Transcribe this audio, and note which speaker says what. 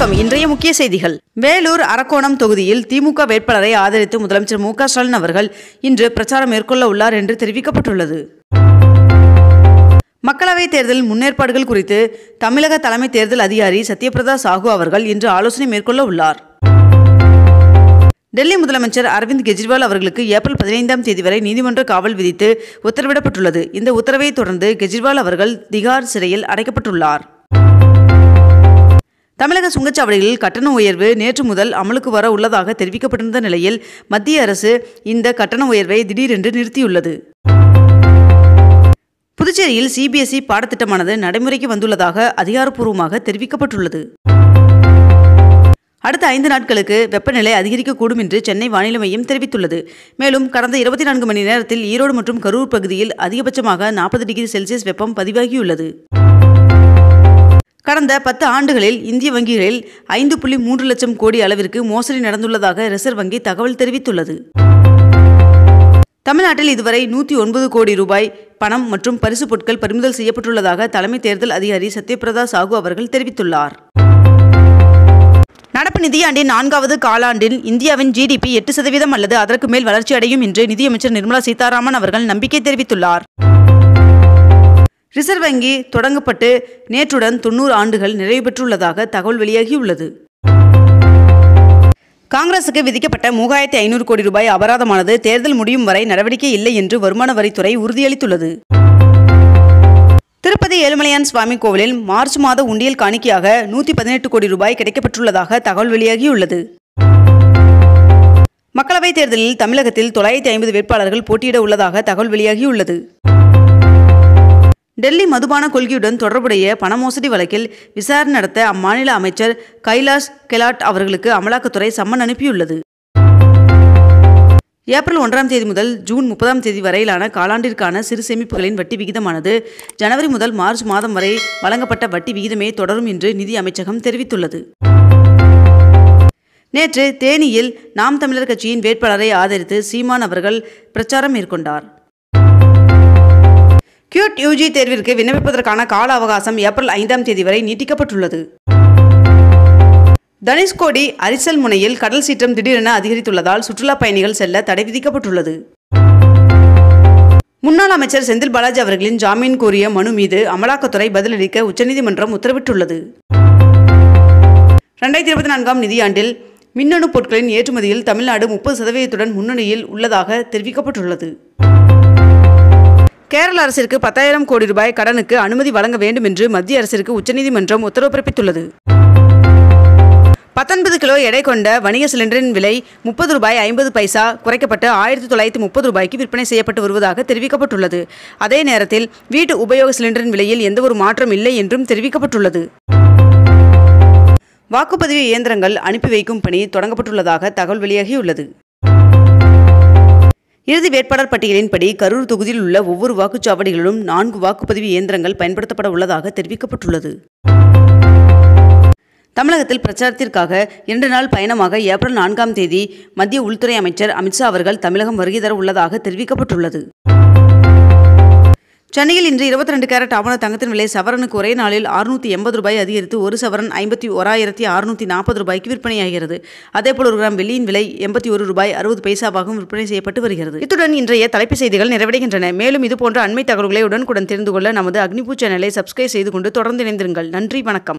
Speaker 1: வணக்கம். இன்றைய முக்கிய செய்திகள். வேலூர் அரக்கோணம் தொகுதியில் திமுக வேட்பாளரை ஆதரித்து முதலமைச்சர் மு க ஸ்டாலின் அவர்கள் இன்று பிரச்சாரம் மேற்கொள்ள உள்ளார் என்று தெரிவிக்கப்பட்டுள்ளது. மக்களவைத் தேர்தல் முன்னேற்பாடுகள் குறித்து தமிழக தலைமை தேர்தல் அதிகாரி சத்யபிரதா சாஹூ அவர்கள் இன்று ஆலோசனை மேற்கொள்ள உள்ளார். டெல்லி முதலமைச்சர் அரவிந்த் கெஜ்ரிவால் அவர்களுக்கு ஏப்ரல் 15ஆம் தேதி வரை நீதிமன்ற காவல் விதித்து உத்தரவிடப்பட்டுள்ளது. இந்த உத்தரவை தொடர்ந்து கெஜ்ரிவால் அவர்கள் திகார் சிறையில் அடைக்கப்பட்டுள்ளார். தமிழக சுங்கச்சாவடிகளில் கட்டண உயர்வு நேற்று முதல் அமலுக்கு வர உள்ளதாக தெரிவிக்கப்பட்டிருந்த நிலையில் மத்திய அரசு இந்த கட்டண உயர்வை திடீரென்று நிறுத்தியுள்ளது. புதுச்சேரியில் CBSE பாடத்திட்டமானது நடைமுறைக்கு வந்துள்ளதாக அதிகாரப்பூர்வமாக தெரிவிக்கப்பட்டுள்ளது. அடுத்த 5 நாட்களுக்கு வெப்பநிலை அதிகரிக்கக்கூடும் என்று சென்னை வானிலை மையம் தெரிவித்துள்ளது. மேலும் கடந்த 24 மணி நேரத்தில் ஈரோடு மற்றும் கரூர் பகுதியில் அதிகபட்சமாக 40 டிகிரி செல்சியஸ் வெப்பம் பதிவாகியுள்ளது. கடந்த 10 ஆண்டுகளில் இந்திய வங்கிகளில் 5.3 லட்சம் கோடி அளவிற்கு மோசடி நடந்துள்ளதாக ரிசர்வ் வங்கி தகவல் தெரிவித்துள்ளது. தமிழ்நாட்டில் இதுவரை 109 கோடி ரூபாய் பணம் மற்றும் பரிசு பொருட்கள் பறிமுதல் செய்யப்பட்டுள்ளதாக தலைமை தேர்தல் அதிகாரி சத்யபிரதா சாஹூ அவர்கள் தெரிவித்துள்ளார். நடப்பு நிதியாண்டின் 4வது காலாண்டில் இந்தியாவின் GDP 8% அல்லது அதற்கு மேல் வளர்ச்சி அடையும் என்று நிதியமைச்சர் நிர்மலா சீதாராமன் அவர்கள் நம்பிக்கை தெரிவித்துள்ளார். ரிசர்வ் வங்கி தொடங்கப்பட்டு நேற்றுடன் 90 ஆண்டுகள் நிறைவு பெற்றுள்ளதாக தகவல் வெளியாகியுள்ளது. காங்கிரசுக்கு விதிக்கப்பட்ட 3500 கோடி ரூபாய் அபராதமானது தேர்தல் முடியும் வரை நடவடிக்கை இல்லை என்று வருமான வரித்துறை உறுதியளித்துள்ளது. திருப்பதி ஏழுமலையான் சுவாமி கோவிலில் மார்ச் மாத உண்டியல் காணிக்கையாக 118 கோடி ரூபாய் கிடைக்கப்பட்டுள்ளதாக தகவல் வெளியாகியுள்ளது. மக்களவைத் தேர்தலில் தமிழகத்தில் 950 வேட்பாளர்கள் போட்டியிட உள்ளதாக தகவல் வெளியாகியுள்ளது. டெல்லி மதுபான கொள்கையுடன் தொடர்புடைய பண மோசடி வழக்கில் விசாரணை நடத்த அம்மாநில அமைச்சர் கைலாஷ் கெலாட் அவர்களுக்கு அமலாக்கத்துறை சம்மன் அனுப்பியுள்ளது. ஏப்ரல் 1ஆம் தேதி முதல் ஜூன் 30ஆம் தேதி வரையிலான காலாண்டிற்கான சிறு சேமிப்புகளின் வட்டி விகிதமானது ஜனவரி முதல் மார்ச் மாதம் வரை வழங்கப்பட்ட வட்டி விகிதமே தொடரும் என்று நிதி அமைச்சகம் தெரிவித்துள்ளது. நேற்று தேனியில் நாம் தமிழர் கட்சியின் வேட்பாளரை ஆதரித்து சீமான் அவர்கள் பிரச்சாரம் மேற்கொண்டார். QUT UG தேர்விற்கு விண்ணப்பிப்பதற்கான கால அவகாசம் ஏப்ரல் 5ஆம் தேதி வரை நீட்டிக்கப்பட்டுள்ளது. தனுஷ்கோடி அரிசல் முனையில் கடல் சீற்றம் திடீரென அதிகரித்துள்ளதால் சுற்றுலா பயணிகள் செல்ல தடை விதிக்கப்பட்டுள்ளது. முன்னாள் அமைச்சர் செந்தில் பாலாஜி அவர்களின் ஜாமீன் கோரிய மனு மீது அமலாக்கத்துறை பதிலளிக்க உச்சநீதிமன்றம் உத்தரவிட்டுள்ளது. 2024ஆம் நிதியாண்டில் மின்னணு பொருட்களின் ஏற்றுமதியில் தமிழ்நாடு 30% முன்னணியில் உள்ளதாக தெரிவிக்கப்பட்டுள்ளது. கேரள அரசிற்கு 10,000 கோடி ரூபாய் கடனுக்கு அனுமதி வழங்க வேண்டும் என்று மத்திய அரசிற்கு உச்சநீதிமன்றம் உத்தரவு பிறப்பித்துள்ளது. 19 கிலோ எடை கொண்ட வணிக சிலிண்டரின் விலை 30 ரூபாய் 50 பைசா குறைக்கப்பட்டு 1930 ரூபாய்க்கு விற்பனை செய்யப்பட்டு வருவதாக தெரிவிக்கப்பட்டுள்ளது. அதே நேரத்தில் வீட்டு உபயோக சிலிண்டரின் விலையில் எந்தவொரு மாற்றம் இல்லை என்றும் தெரிவிக்கப்பட்டுள்ளது. வாக்குப்பதிவு இயந்திரங்கள் அனுப்பி வைக்கும் பணி தொடங்கப்பட்டுள்ளதாக தகவல் வெளியாகியுள்ளது. இறுதி வேட்பாளர் பட்டியலின்படி கரூர் தொகுதியில் உள்ள ஒவ்வொரு வாக்குச்சாவடிகளிலும் 4 வாக்குப்பதிவு இயந்திரங்கள் பயன்படுத்தப்பட உள்ளதாக தெரிவிக்கப்பட்டுள்ளது. தமிழகத்தில் பிரச்சாரத்திற்காக 2 நாள் பயணமாக ஏப்ரல் 4ஆம் தேதி மத்திய உள்துறை அமைச்சர் அமித்ஷா அவர்கள் தமிழகம் வருகை தர உள்ளதாக தெரிவிக்கப்பட்டுள்ளது. சென்னையில் இன்று 22 கேரட் ஆபண தங்கத்தின் விலை சவரனுக்கு ஒரே நாளில் 680 ரூபாய் அதிகரித்து 1 சவரன் 51,640 ரூபாய்க்கு விற்பனையாகிறது. அதேபோல் 1 கிராம் வெள்ளியின் விலை 81 ரூபாய் 60 பைசாவாகவும் விற்பனை செய்யப்பட்டு வருகிறது. இத்துடன் இன்றைய தலைப்புச் செய்திகள் நிறைவடைகின்றன. மேலும் இதுபோன்ற அண்மை தகவல்களை உடனுக்குடன் தெரிந்து கொள்ள நமது அக்னிபூ சேனலை சப்ஸ்கிரைப் செய்து கொண்டு தொடர்ந்து இணைந்திருங்கள். நன்றி, வணக்கம்.